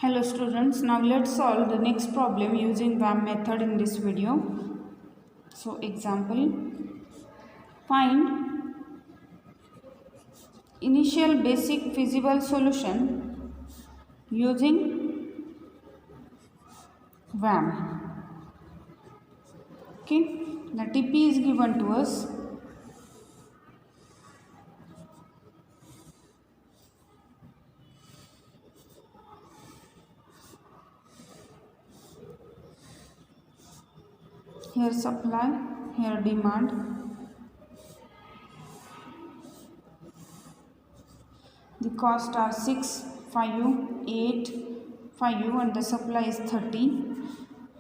Hello students, now let's solve the next problem using VAM method in this video. So example, find initial basic feasible solution using VAM. Okay, the TP is given to us. Here supply, here demand. The cost are 6, 5, 8, 5 and the supply is 30.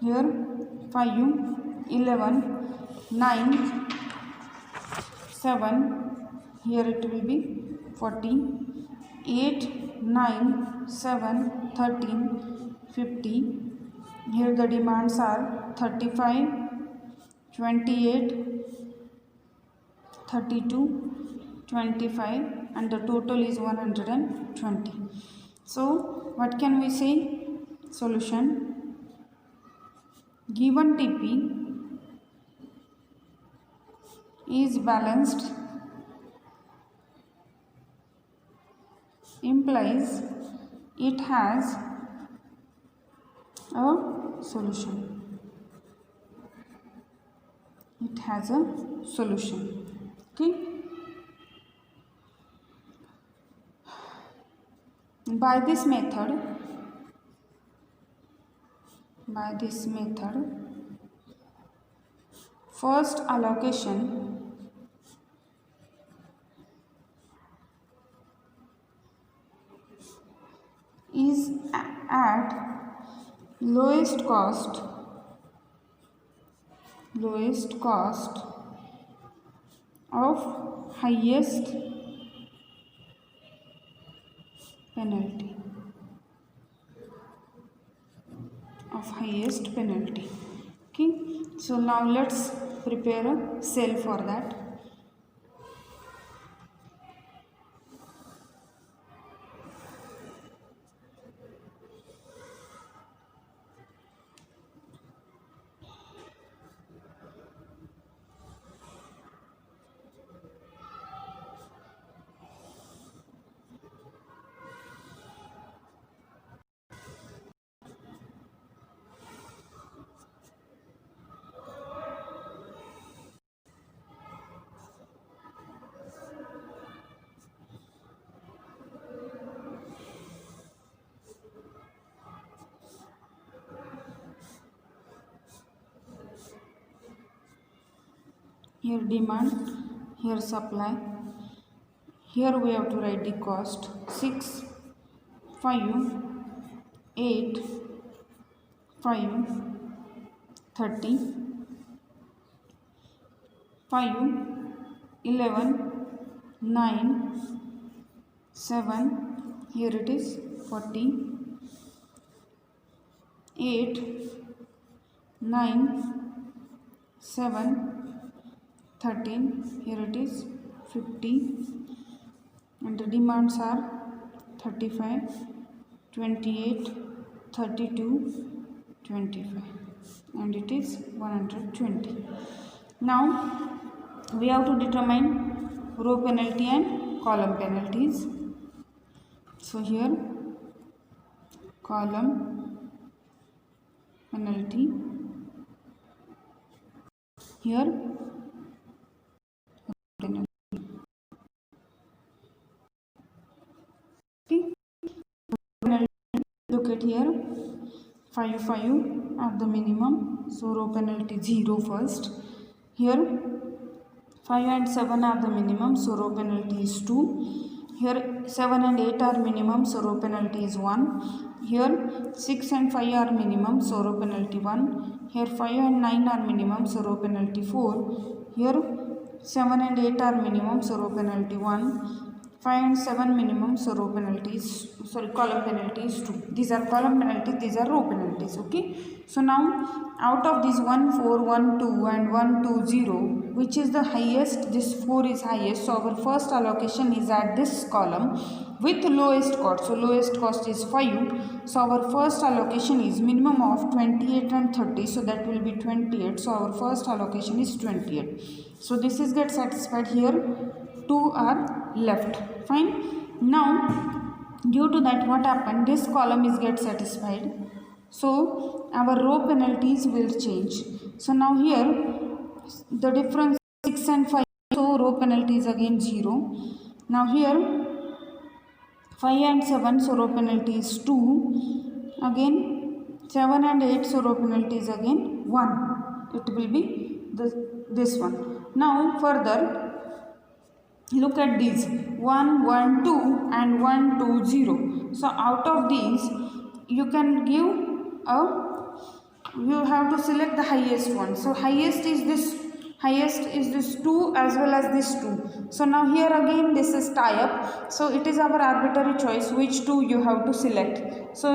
Here 5, 11, 9, 7. Here it will be 40. 8, 9, 7, 13, 50. Here the demands are 35, 28, 32, 25 and the total is 120. So what can we say? Solution. Given TP is balanced implies it has a solution. It has a solution. Okay. By this method, first allocation is at lowest cost of highest penalty. Okay, so now let's prepare a cell for that. Here demand, here supply. Here we have to write the cost. 6, 5, 8, 5, 30, 5, 11, 9, 7. Here it is 40, 8, 9, 7, 13. Here it is 50 and the demands are 35, 28, 32, 25 and it is 120. Now we have to determine row penalty and column penalties. So here column penalty, here penalty. Okay. Look at here, 5 are the minimum, so row penalty 0 first. Here 5 and 7 are the minimum, so row penalty is 2. Here 7 and 8 are minimum, so row penalty is 1. Here 6 and 5 are minimum, so row penalty 1. Here 5 and 9 are minimum, so row penalty 4. Here 7 and 8 are minimum, so row penalty 1. 5 and 7 minimum, so row penalties, sorry, column penalties 2. These are column penalties, these are row penalties. Okay, so now out of these 1 4 1 2 and 1 2 0, which is the highest? This 4 is highest, so our first allocation is at this column with lowest cost. So lowest cost is 5, so our first allocation is minimum of 28 and 30, so that will be 28. So our first allocation is 28. So this is get satisfied. Here 2 are left. Fine. Now due to that, what happened, this column is get satisfied, so our row penalties will change. So now here the difference 6 and 5, so row penalty is again 0. Now here 5 and 7, so row penalty is 2. Again 7 and 8, so row penalty is again 1. It will be this one. Now further look at these 1 1 2 and 1 2 0. So out of these you can give you have to select the highest one. So highest is this 2 as well as this 2. So now here again this is tie up, so it is our arbitrary choice which 2 you have to select. So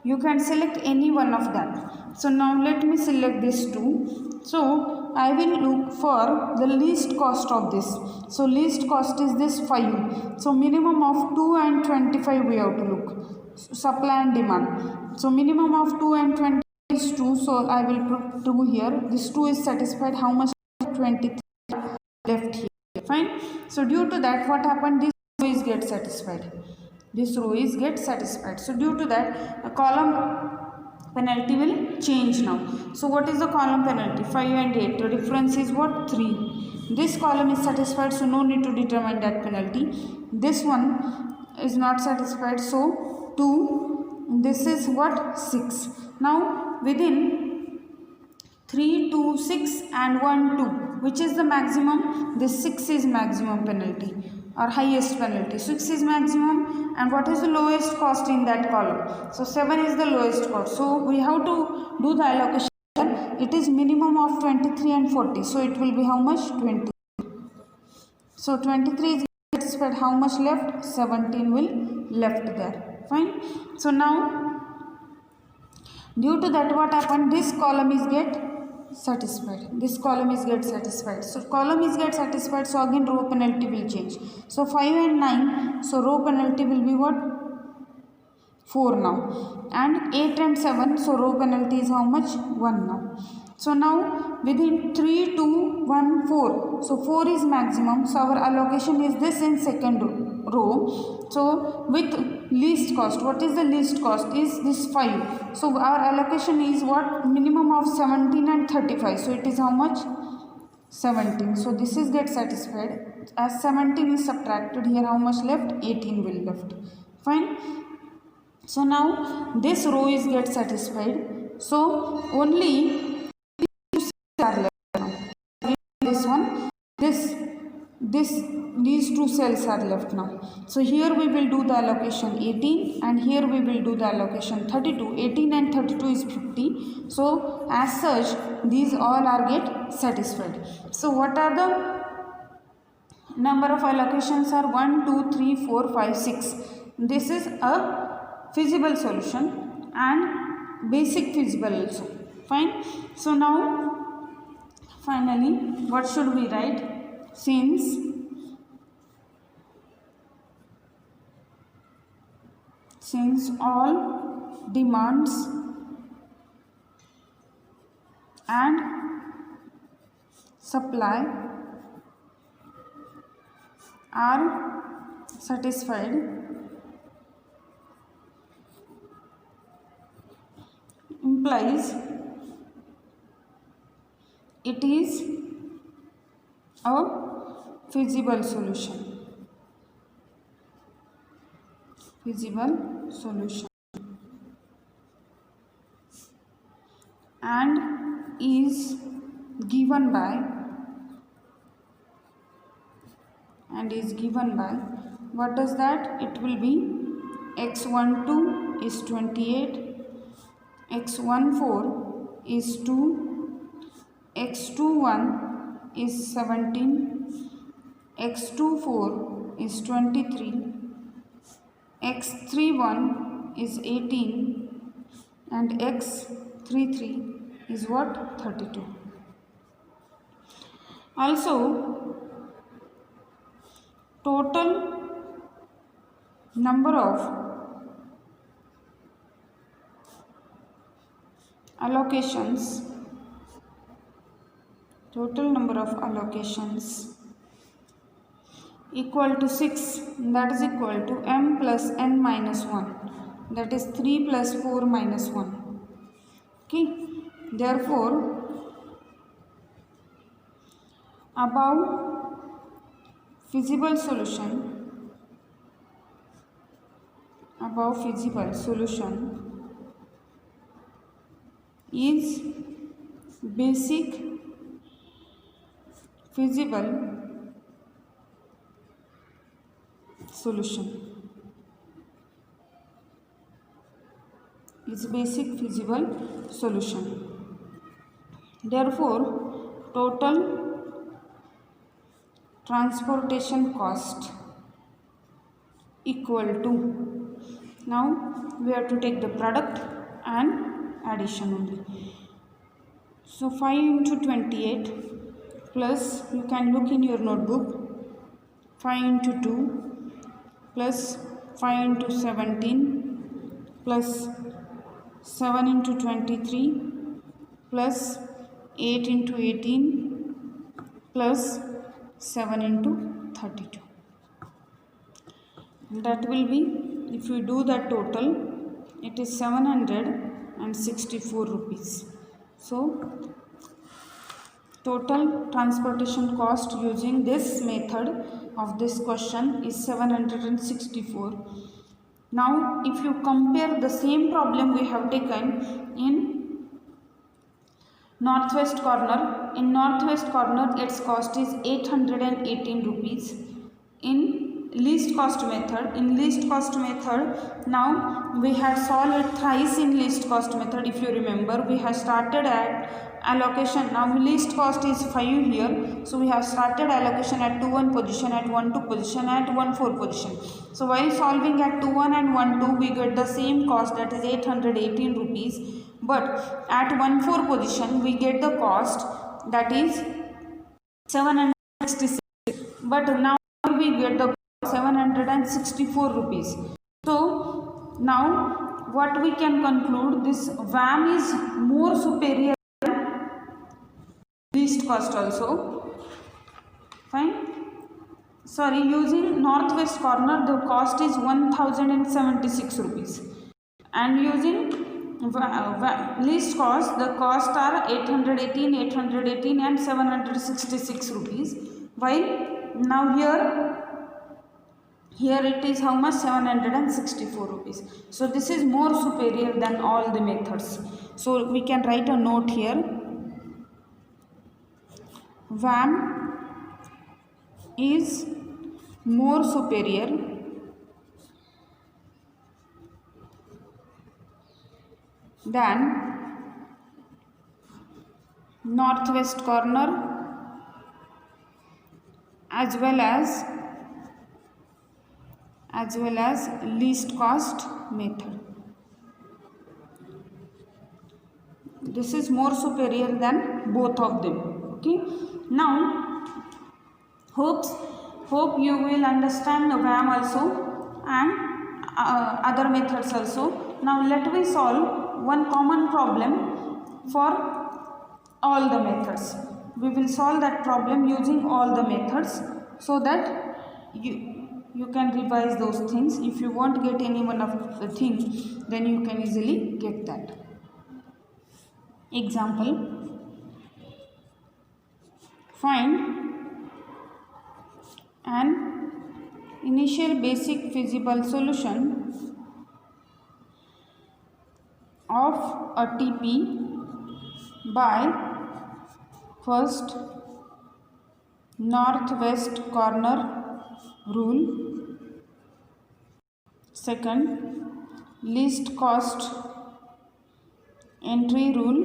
you can select any one of them. So now let me select this 2. So I will look for the least cost of this. So least cost is this 5. So minimum of 2 and 25 we have to look. Supply and demand. So minimum of 2 and 20 is 2. So I will put 2 here. This 2 is satisfied. How much? 23 left here. Fine. So due to that, what happened? This row is get satisfied. This row is get satisfied. So due to that, a column penalty will change now. So what is the column penalty? 5 and 8. The difference is what? 3. This column is satisfied, so no need to determine that penalty. This one is not satisfied, so 2. This is what? 6. Now within 3 2 6 and 1 2, which is the maximum? This 6 is maximum penalty or highest penalty. 6 is maximum, and what is the lowest cost in that column? So 7 is the lowest cost. So we have to do the allocation. It is minimum of 23 and 40. So it will be how much? 20. So 23 is satisfied. How much left? 17 will left there. Fine. So now due to that, what happened? This column is get satisfied. This column is get satisfied. So column is get satisfied, so again row penalty will change. So 5 and 9, so row penalty will be what? 4 now. And 8 and 7, so row penalty is how much? 1 now. So now within 3 2 1 4, so 4 is maximum, so our allocation is this in second row. So with least cost, what is the least cost? Is this 5. So our allocation is what? Minimum of 17 and 35. So it is how much? 17. So this is get satisfied. As 17 is subtracted, here how much left? 18 will left. Fine. So now this row is get satisfied. So only are left now. This one, these two cells are left now. So here we will do the allocation 18, and here we will do the allocation 32. 18 and 32 is 50. So as such, these all are get satisfied. So what are the number of allocations? Are 1 2 3 4 5 6. This is a feasible solution and basic feasible also. Fine. So now finally, what should we write? Since all demands and supply are satisfied, implies it is a feasible solution. And is given by what does that? It will be x12 is 28, x14 is 2, x21 is 17, x24 is 23, x31 is 18, and x33 is what? 32. Also, total number of allocations equal to 6, that is equal to m plus n minus 1, that is 3 plus 4 minus 1. Okay, therefore above feasible solution is basic feasible solution. Therefore, total transportation cost equal to, now we have to take the product and addition only. So 5 into 28 plus, you can look in your notebook, 5 into 2 plus 5 into 17 plus 7 into 23 plus 8 into 18 plus 7 into 32. That will be, if you do the total, it is 764 rupees. So total transportation cost using this method of this question is 764. Now if you compare the same problem we have taken in northwest corner, its cost is 818 rupees. In least cost method, now we have solved it thrice in least cost method. If you remember, we have started at allocation. Now least cost is 5 here, so we have started allocation at 2-1 position, at 1-2 position, at 1-4 position. So while solving at 2-1 and 1-2, we get the same cost, that is 818 rupees. But at 1-4 position, we get the cost, that is 766. But now we get the 764 rupees. So now what we can conclude, this VAM is more superior than least cost also. Fine. Sorry, using northwest corner the cost is 1076 rupees, and using least cost the cost are 818 and 766 rupees, while now here it is how much? 764 rupees. So this is more superior than all the methods. So we can write a note here. VAM is more superior than northwest corner as well as least cost method. This is more superior than both of them. Okay. Now hope you will understand the VAM also and other methods also. Now let me solve one common problem for all the methods. We will solve that problem using all the methods, so that you can revise those things. If you won't get any one of the things, then you can easily get that. Example, find an initial basic feasible solution of a TP by first northwest corner rule, second least cost entry rule,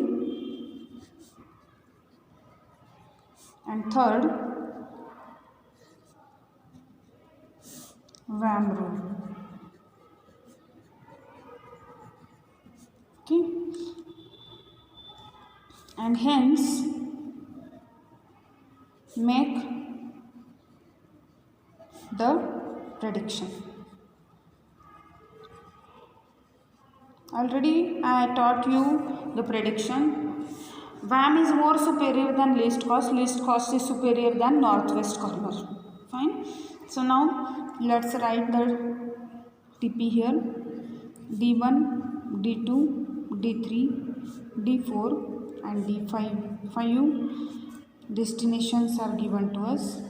and third VAM rule. Okay, and hence make the prediction. Already I taught you the prediction. VAM is more superior than least cost is superior than northwest corner. Fine. So now let's write the TP here. D1, D2, D3, D4 and D5. 5 destinations are given to us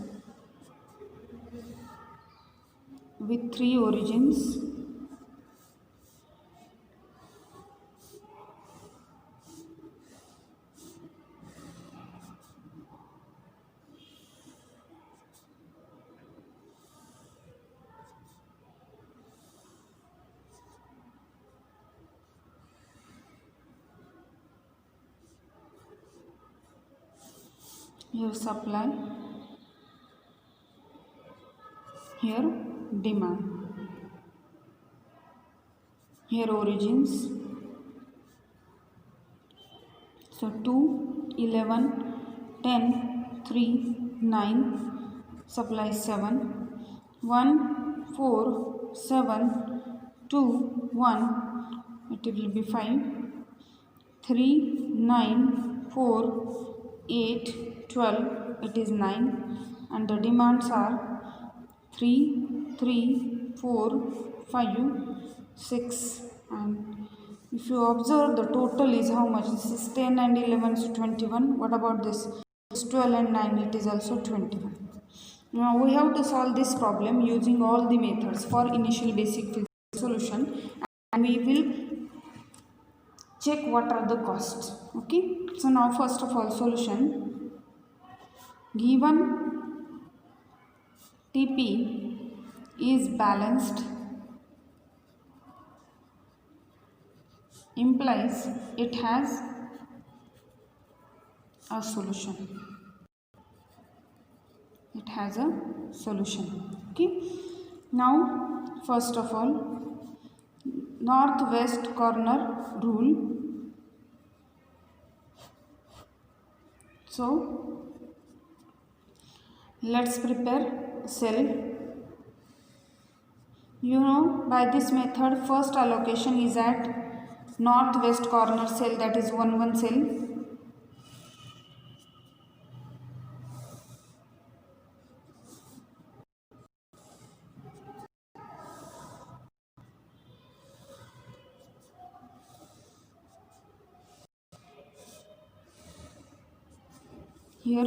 with 3 origins. Here supply, here demand, here origins. So 2, 11, 10, 3, 9, supply 7, 1, 4, 7, 2, 1, it will be 5, 3, 9, 4, 8, 12, it is 9, and the demands are 3, 3, 4, 5, 6, and if you observe the total is how much? This is 10 and 11, so 21. What about this? It's 12 and 9, it is also 21. Now we have to solve this problem using all the methods for initial basic physics solution, and we will check what are the costs. Okay, so now first of all, solution. Given TP is balanced implies it has a solution. It has a solution. Okay, now first of all, northwest corner rule. So let's prepare cell. You know, by this method first allocation is at northwest corner cell, that is 1 1 cell. Here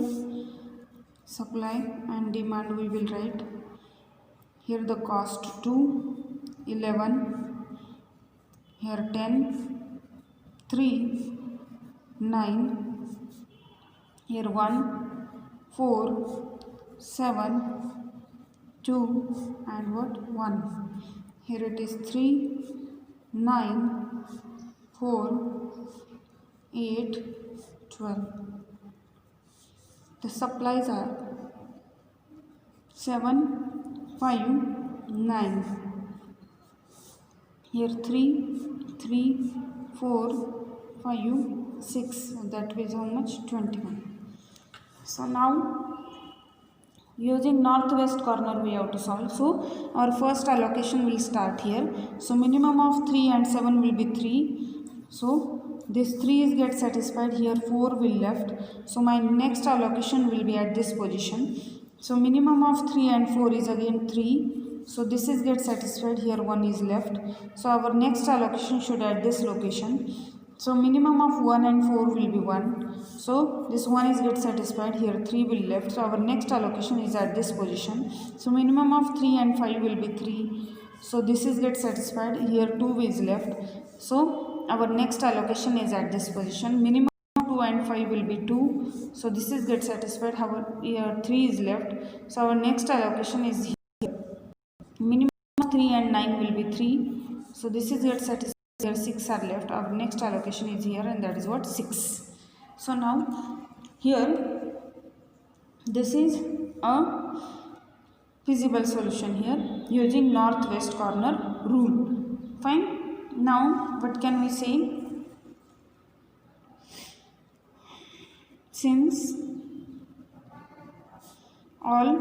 supply and demand we will write. Here the cost 2, 11, here 10, 3, 9, here 1, 4, 7, 2 and what? 1. Here it is 3, 9, 4, 8, 12. The supplies are 7, 5, 9. Here 3, 3, 4, 5, 6. That is how much? 21. So now using northwest corner we have to solve. So our first allocation will start here. So minimum of 3 and 7 will be 3. So this 3 is get satisfied, here 4 will left. So my next allocation will be at this position. So minimum of 3 and 4 is again 3. So this is get satisfied, here 1 is left. So our next allocation should at this location. So minimum of 1 and 4 will be 1. So this 1 is get satisfied, here 3 will left. So our next allocation is at this position. So minimum of 3 and 5 will be 3. So this is get satisfied, here 2 is left. So our next allocation is at this position. Minimum 2 and 5 will be 2. So this is get satisfied, here 3 is left. So our next allocation is here. Minimum 3 and 9 will be 3. So this is get satisfied, here 6 are left. Our next allocation is here, and that is what? 6. So now here this is a feasible solution here using northwest corner rule. Fine. Now what can we say? Since all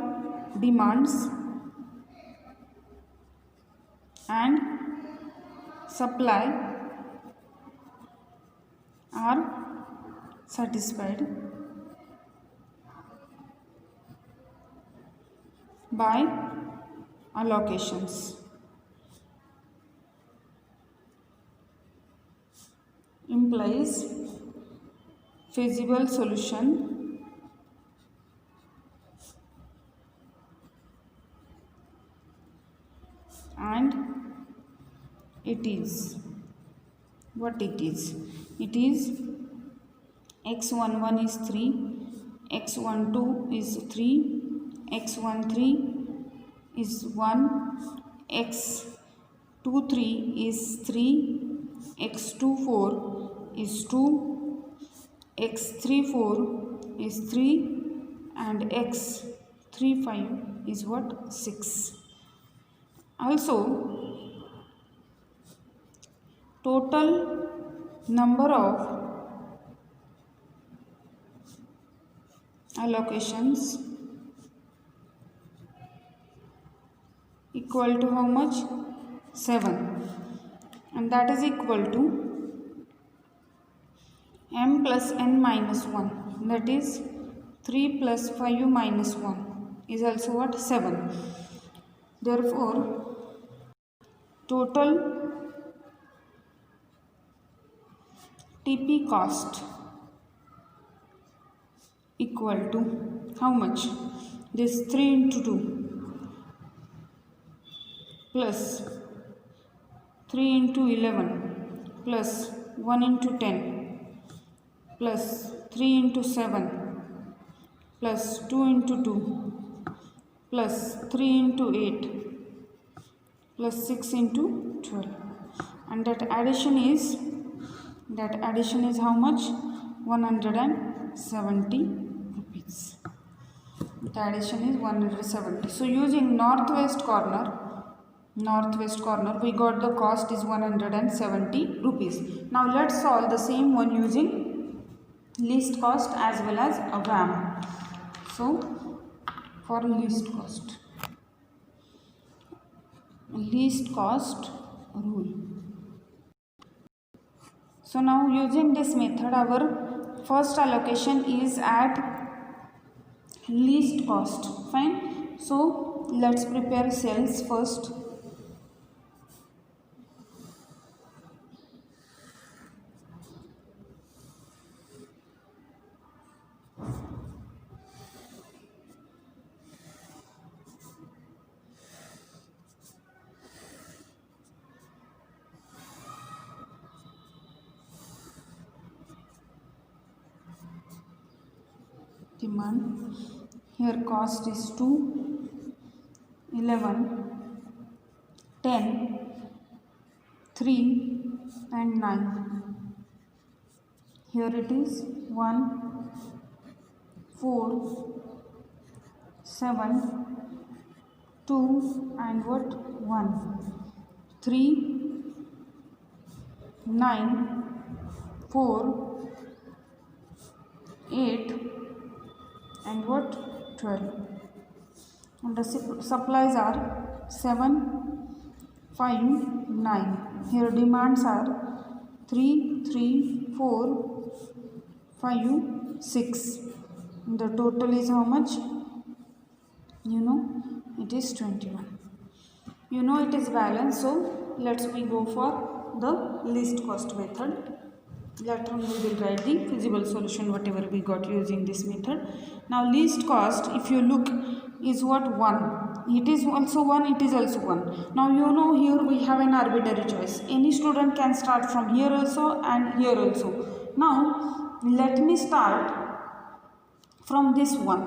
demands and supply are satisfied by allocations, implies feasible solution and it is what it is. It is x11 is 3, x12 is 3, x13 is 1, x23 is 3, x24 is 2, x34 is 3 and x35 is what? 6. Also, total number of allocations equal to how much? 7, and that is equal to m plus n minus 1, that is 3 plus 5 minus 1 is also what? 7. Therefore, total TP cost equal to how much? This 3 into 2 plus 3 into 11 plus 1 into 10 plus 3 into 7 plus 2 into 2 plus 3 into 8 plus 6 into 12, and that addition is how much? 170 rupees. The addition is 170. So using northwest corner we got the cost is 170 rupees. Now let's solve the same one using least cost as well as a VAM. So for least cost rule. So now using this method, our first allocation is at least cost. Fine. So let's prepare cells first. Demand here cost is 2, 11, 10, 3 and 9. Here it is 1, 4, 7, 2 and what? 1, 3, 9, 4, 8 and what? 12. And the supplies are 7, 5, 9. Here demands are 3, 3, 4, 5, 6. And the total is how much? You know, it is 21. You know it is balanced, so let's we go for the least cost method. Later on we will write the feasible solution whatever we got using this method. Now least cost, if you look, is what? 1. It is also 1, it is also 1. Now you know here we have an arbitrary choice. Any student can start from here also and here also. Now let me start from this one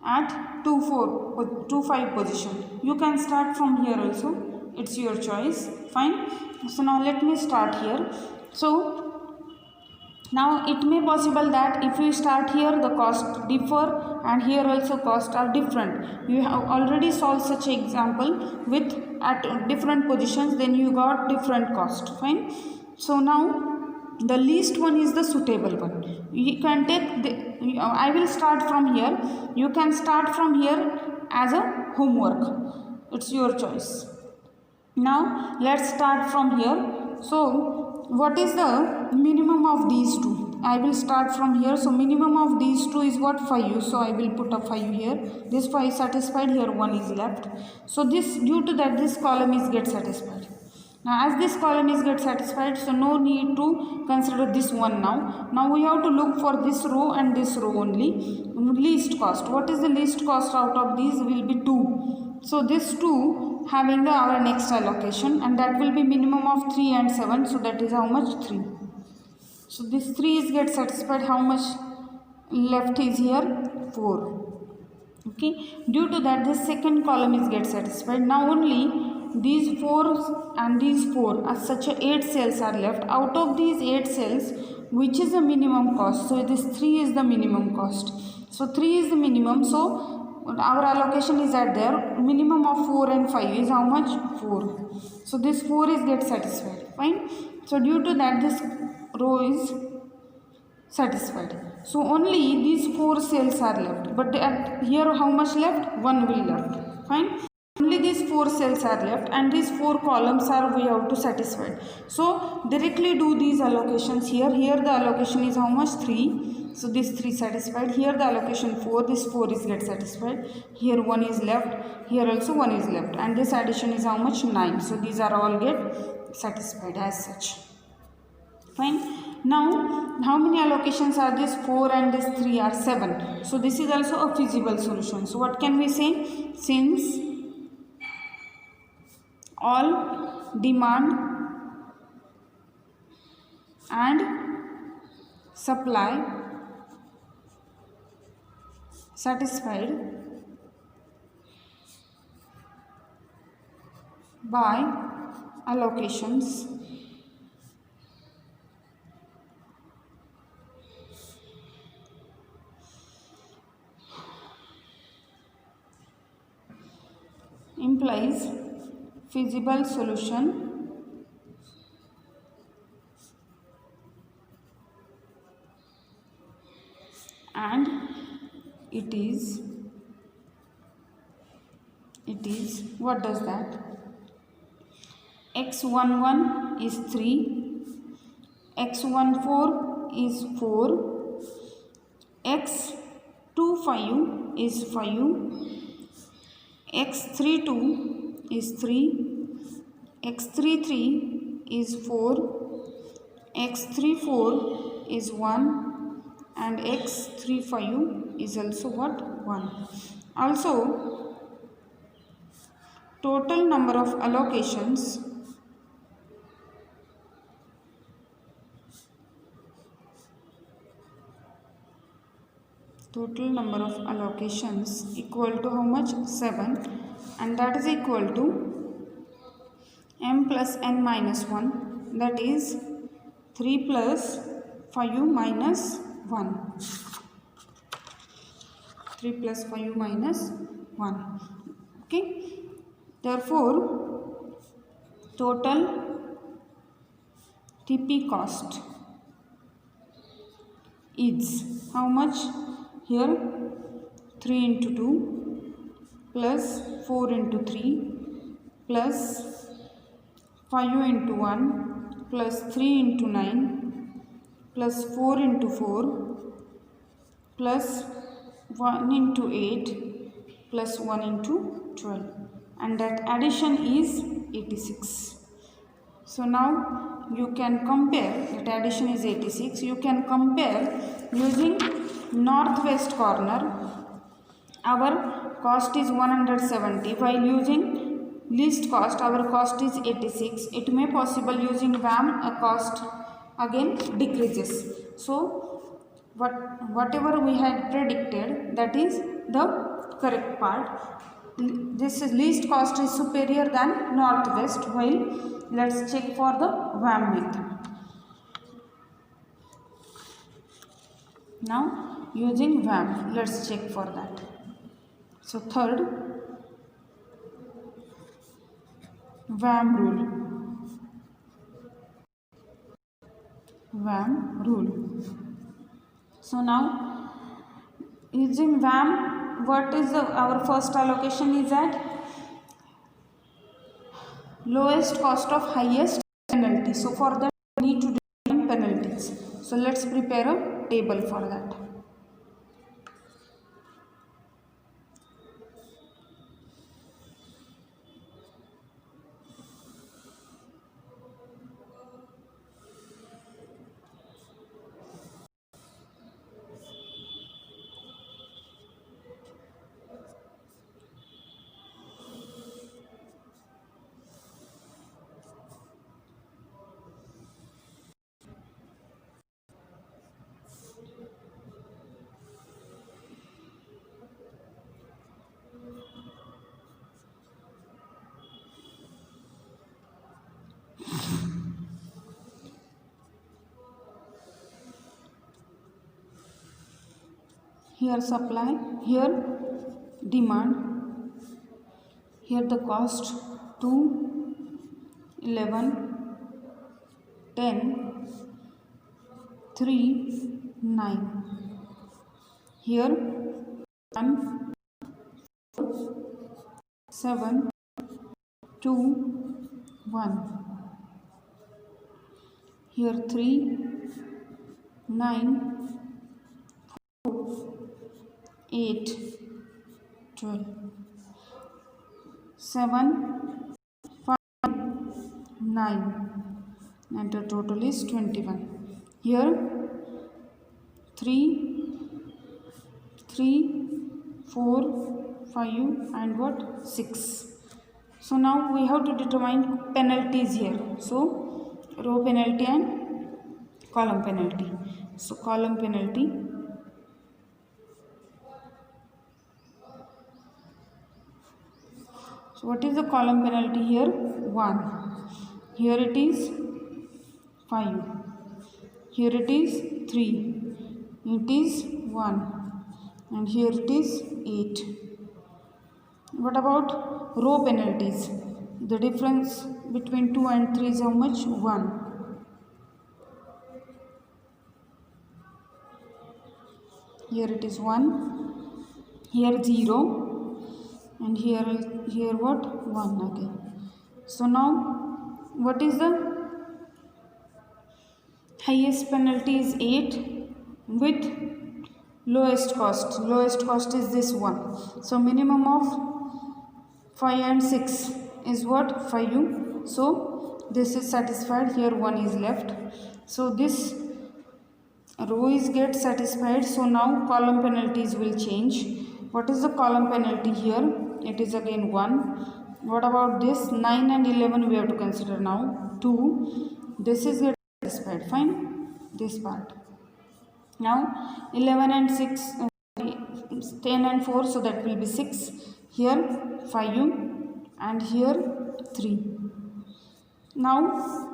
at 2-5 position. You can start from here also, it's your choice. Fine. So now let me start here. So Now it may possible that if you start here the cost differ and here also costs are different. You have already solved such example with at different positions, then you got different cost. Fine. So now the least one is the suitable one. You can take the, I will start from here. You can start from here as a homework. It's your choice. Now let's start from here. So what is the minimum of these two? I will start from here. So minimum of these two is what? 5. So I will put a 5 here. This 5 is satisfied, here 1 is left. So this, due to that, this column is get satisfied. Now as this column is get satisfied, so no need to consider this one now. Now we have to look for this row and this row only. Least cost. What is the least cost out of these? Will be 2. So this 2 having the our next allocation, and that will be minimum of 3 and 7. So that is how much? 3. So this 3 is get satisfied. How much left is here? 4. Okay. Due to that, this second column is get satisfied. Now only these 4 and these 4 as such 8 cells are left. Out of these 8 cells, which is the minimum cost? So this 3 is the minimum cost. So 3 is the minimum. So our allocation is at there. Minimum of 4 and 5 is how much? 4. So this 4 is get satisfied. Fine. So due to that, this row is satisfied. So only these 4 cells are left. But at here how much left? 1 will left. Fine. Only these 4 cells are left and these 4 columns are we have to satisfy. So directly do these allocations here. Here the allocation is how much? 3. So this 3 satisfied. Here the allocation 4. This 4 is get satisfied. Here 1 is left. Here also 1 is left. And this addition is how much? 9. So these are all get satisfied as such. Fine. Now how many allocations are this? 4 and this 3 are 7. So this is also a feasible solution. So what can we say? Since all demand and supply satisfied by allocations, implies feasible solution and it is what does that? X11 is 3, X14 is 4, X25 is 5, X32 is 3, X33 is 4, X34 is 1 and X35 is also what? 1. Also total number of allocations equal to how much? 7, and that is equal to m plus n minus 1, that is 3 plus 5 minus 1. 3 plus 5 minus 1. Okay. Therefore, total TP cost is how much? Here 3 into 2 plus 4 into 3 plus 5 into 1 plus 3 into 9 plus 4 into 4 plus 1 into 8 plus 1 into 12, and that addition is 86. So now you can compare, that addition is 86. You can compare using northwest corner. Our cost is 170, while using least cost our cost is 86. It may possible using VAM a cost again decreases. So whatever we had predicted, that is the correct part. This is least cost is superior than northwest, while let's check for the VAM method. Now using VAM, let's check for that. So third, VAM rule. VAM rule. So now using VAM, what is our first allocation is at lowest cost of highest penalty. So for that we need to determine penalties. So let's prepare a table for that. Here supply, here demand, here the cost 2, 11, 10, 3, 9. Here 1, 7, 2, 1. Here 3, 9, 8, 12, 7, 5, 9, and the total is 21. Here 3, 4, 5 and what 6. So now we have to determine penalties here. So row penalty and column penalty. So column penalty, so what is the column penalty here? 1. Here it is 5. Here it is 3. It is 1. And here it is 8. What about row penalties? The difference between 2 and 3 is how much? 1. Here it is 1. Here 0. And here what? 1 again. So now what is the highest penalty is 8 with lowest cost. Lowest cost is this one. So minimum of 5 and 6 is what? 5. So this is satisfied. Here 1 is left. So this row is get satisfied. So now column penalties will change. What is the column penalty here? It is again 1. What about this? 9 and 11 we have to consider now. 2. This is get satisfied. Fine. This part. Now 11 and 6, 10 and 4, so that will be 6. Here 5 and here 3. Now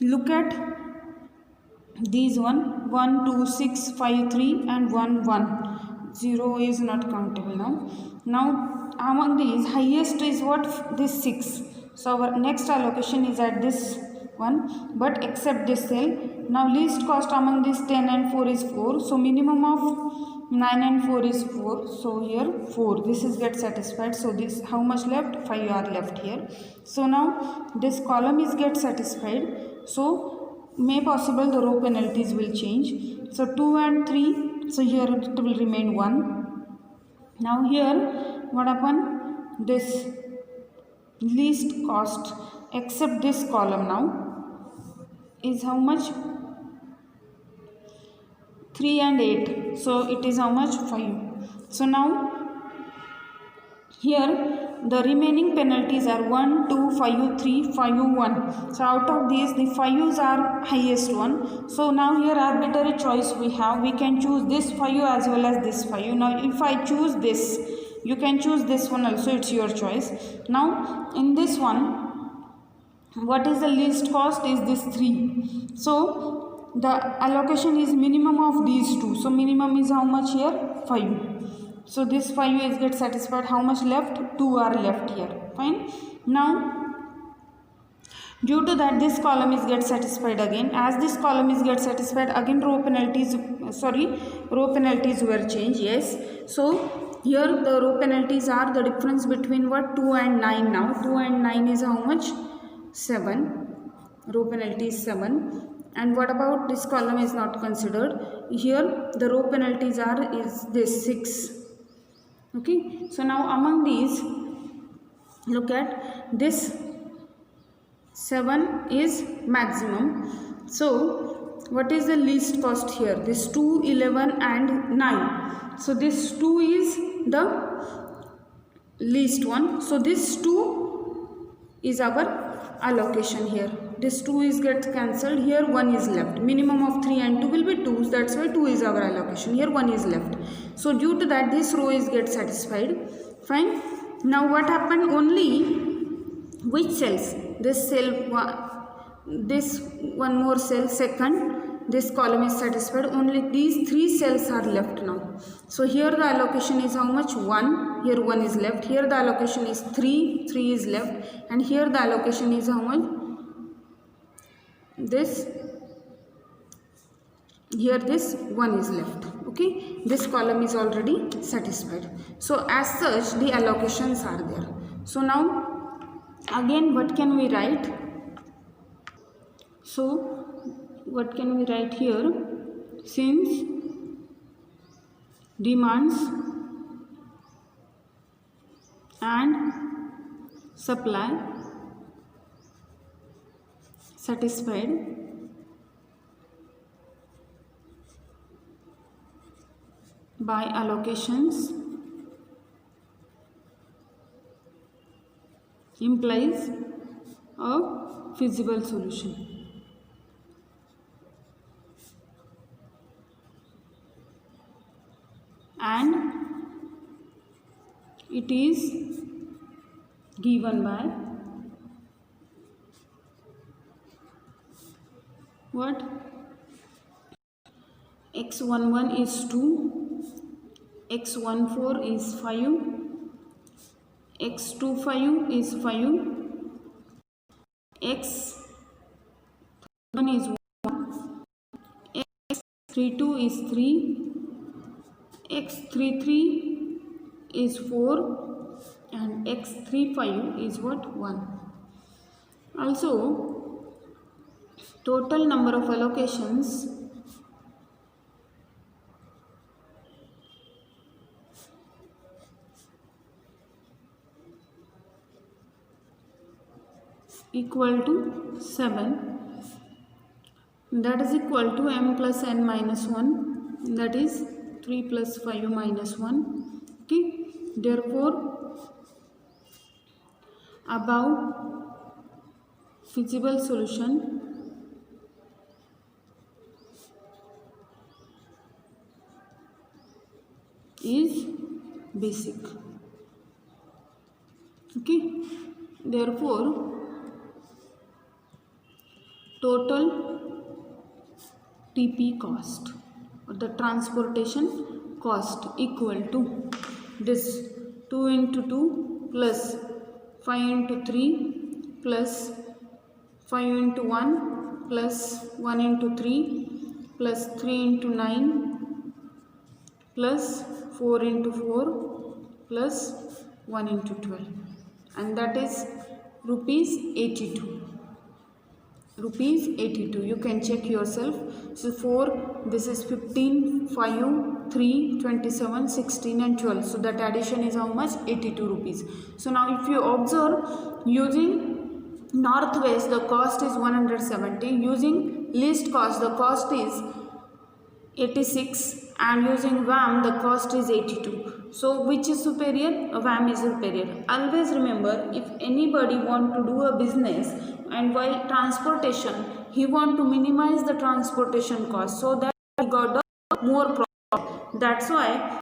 look at these 1, 2, 6, 5, 3 and 1, 1. 0 is not countable now. Now among these highest is what? This 6. So our next allocation is at this one, but except this cell. Now least cost among this 10 and 4 is 4. So minimum of 9 and 4 is 4. So here 4. This is get satisfied. So this how much left? 5 are left here. So now this column is get satisfied. So may possible the row penalties will change. So 2 and 3. So here it will remain 1. Now here what happened? This least cost except this column now is how much? 3 and 8. So it is how much? 5. So now here the remaining penalties are 1, 2, 5, 3, 5, 1. So out of these the 5's are highest one. So now here arbitrary choice we have. We can choose this 5 as well as this 5. Now if I choose this, you can choose this one also. It's your choice. Now in this one, what is the least cost is this 3. So the allocation is minimum of these two. So minimum is how much here? 5. So this 5 is get satisfied. How much left? 2 are left here. Fine. Now due to that this column is get satisfied again. As this column is get satisfied again, row penalties were changed. Yes. So here the row penalties are the difference between what? 2 and 9 now. 2 and 9 is how much? 7. Row penalty is 7. And what about this column is not considered. Here the row penalties is this 6. Okay. So now among these, look at this 7 is maximum. So what is the least cost here? This 2, 11 and 9. So this 2 is the least one. So this 2 is our allocation here. This 2 is get cancelled. Here 1 is left. Minimum of 3 and 2 will be 2. That's why 2 is our allocation. Here 1 is left. So due to that this row is get satisfied. Fine. Now what happened? Only which cells? This cell, this one more cell, second, this column is satisfied. Only these 3 cells are left now. So here the allocation is how much? 1. Here 1 is left. Here the allocation is 3. 3 is left. And here the allocation is how much? This. Here this 1 is left. Okay. This column is already satisfied. So as such the allocations are there. So now again what can we write? So what can we write here? Since demands and supply satisfied by allocations implies a feasible solution. And it is given by what? x11 is 2, x14 is 5, x25 is 5, x31 is 1, x32 is 3, x33 is 4 and x35 is what? 1. Also total number of allocations equal to 7, that is equal to m plus n minus 1, that is 3 plus 5 minus 1. Okay. Therefore above feasible solution is basic. Okay. Therefore total TP cost or the transportation cost equal to this 2 into 2 plus 5 into 3 plus 5 into 1 plus 1 into 3 plus 3 into 9 plus 4 into 4 plus 1 into 12, and that is rupees 82. Rupees 82. You can check yourself. So 4, this is 15, 5, 3, 27, 16 and 12. So that addition is how much? 82 rupees. So now if you observe, using northwest the cost is 170. Using least cost the cost is 86, and using VAM the cost is 82. So which is superior? VAM is superior. Always remember, if anybody want to do a business and while transportation he want to minimize the transportation cost so that he got the more profit. That's why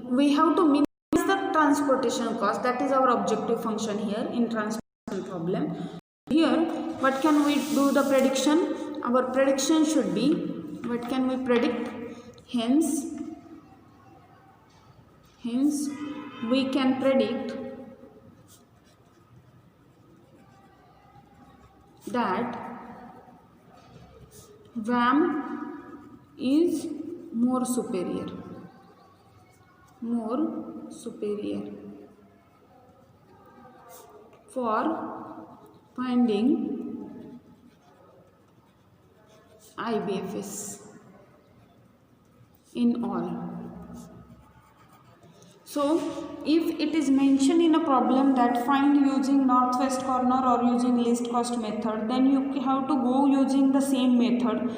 we have to minimize the transportation cost. That is our objective function here in transportation problem. Here what can we do the prediction? Our prediction should be, what can we predict? Hence we can predict that VAM is more superior for finding IBFS in all. So if it is mentioned in a problem that find using northwest corner or using least cost method, then you have to go using the same method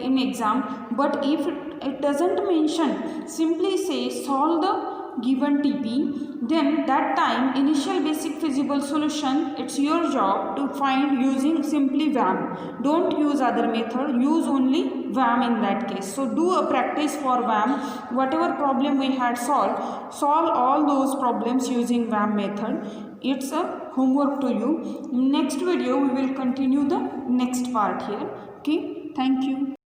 in exam. But if it doesn't mention, simply say solve the given TP, then that time initial basic feasible solution, it's your job to find using simply VAM. Don't use other method, use only VAM in that case. So do a practice for VAM. Whatever problem we had solve all those problems using VAM method. It's a homework to you. In next video we will continue the next part here. Okay, thank you.